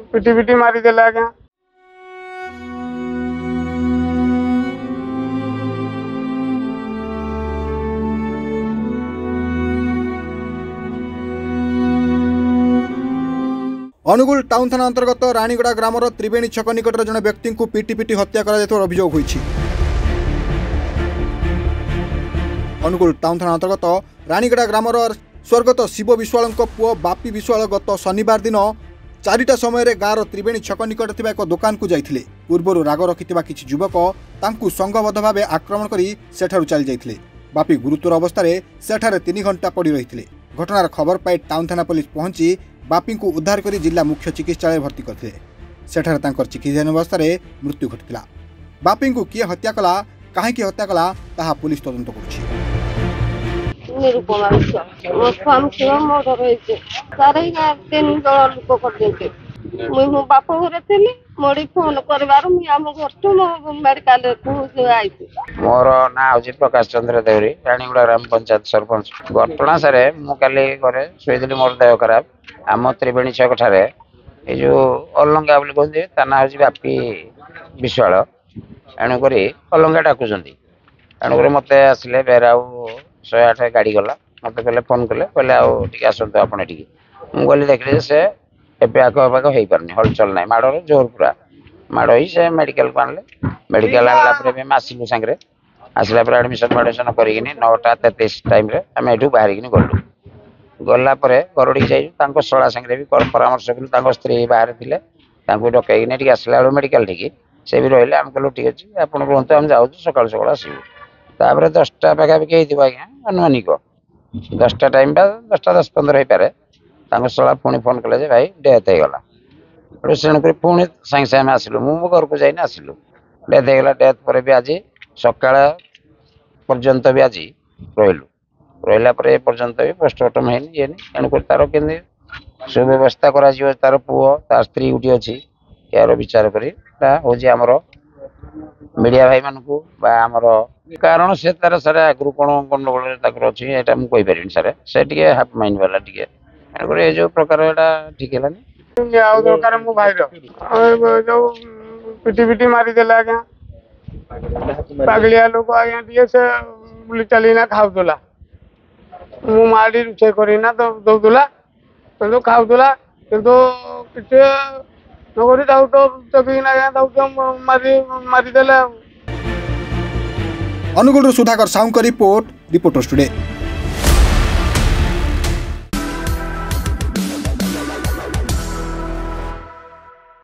पिटी पिटी मारिदेले आज्ञा। अनुगुल टाउन थाना अंतर्गत रानीगड़ा ग्रामर त्रिवेणी छक निकटर जड़े व्यक्ति को पिटी पिटी हत्या कर अभियोग होईछि। अनुगुल टाउन थाना अंतर्गत रानीगड़ा ग्रामर स्वर्गत शिव विश्वाल पुओ बापी विश्वाल गत शनिवार दिन 4टा समय गाँव त्रिवेणी छक निकट एक दुकान को जाइथिले। पूर्व राग रखिथिबा किछि युवक तांकु संघबद्ध भाव आक्रमण करी सेठारु चली जाइथिले। बापी गुरुतर अवस्था सेठारे 3 घंटा पड़ी रहिथिले। घटनार खबर पाई टाउन थाना पुलिस पहुंची बापी को उद्धार करी जिला मुख्य चिकित्सालय भर्ती करथिले। सेठारे तांकर चिकित्सा अवस्था मृत्यु घटिला। बापी को किए हत्या कला काहेकि हत्या कला ताहा पुलिस तदंत करुछि। निरुपमा मो स्वामी शिव मोर रहिছে सारे गाँव 3 दल लोक करदेते मु बाप घरे थिली मोड़ी फोन करबार मु आम घर तो मेडिकल को आइछि। मोर ना हूँ प्रकाश चंद्र देवरी रानीगुड़ा ग्राम पंचायत सरपंच। घटना सारे मु काली घरे शोइली मोर देह खराब आम त्रिवेणी छक ठारे ए जो अलंगा बोली कहते ता ना हूँ बापी विश्वाल एणुक अलंगा डाकुंट एणुक मत आसिले बेर 108 गाड़ी गला मत कहले फोन कले कहले आगे आसतु आप मुझे देखिए से एवं आखपाख हो पारनी हलचल ना माड़ जोर पूरा माड़ ही से मेडिकल को आनले मेडिकल आनला आसलु सांगे आसला एडमिशन फाडमिशन कर 9:33 टाइम आम यू बाहर गलु गला गरड़ी जाइए शला सांगे भी परामर्श कलु स्त्री बाहर थे डकैक आसला बेलू मेडिकल टी से भी रही आम कहलु ठीक अच्छे आप कहते आम जाऊँ सकाल सकाल आसलु तापर 10टा पाखापाखि होगा आज्ञा अनुमानिक 10टा टाइम 10टा 10-15 हो पारे शला पुणी फोन कले भाई डेथ हो गला तेणुक पुणी सागे सागे आसलु मो घर को जाइन आसलु डेथ हो गला। डेथ पर भी आज सकाळ पर्यंत भी आज रहा पर्यंत भी पोस्टमार्टम है तेणुक तार के सुव्यवस्था कर तार पुओ तार स्त्री गोटे अच्छी यार विचार कर मीडिया भाई मानू आमर कारण से तार सारे आगु कौन गंडगोल अच्छी यहाँ मुझे पारि सारे से हाफ माइंड वाला टे जो प्रकार ठीक है दरकार मो भाई जो पिटी पिटी मारिदेले आज्ञा पागलिया लोक आज्ञा टे से बुली चलीना खाऊला मु माड़ी रोषे करना तो दौला कि खाऊला कि नगरी तो चकीना मारिदेले। अनुगुल सुधाकर साहू का रिपोर्ट रिपोर्टर्स टुडे।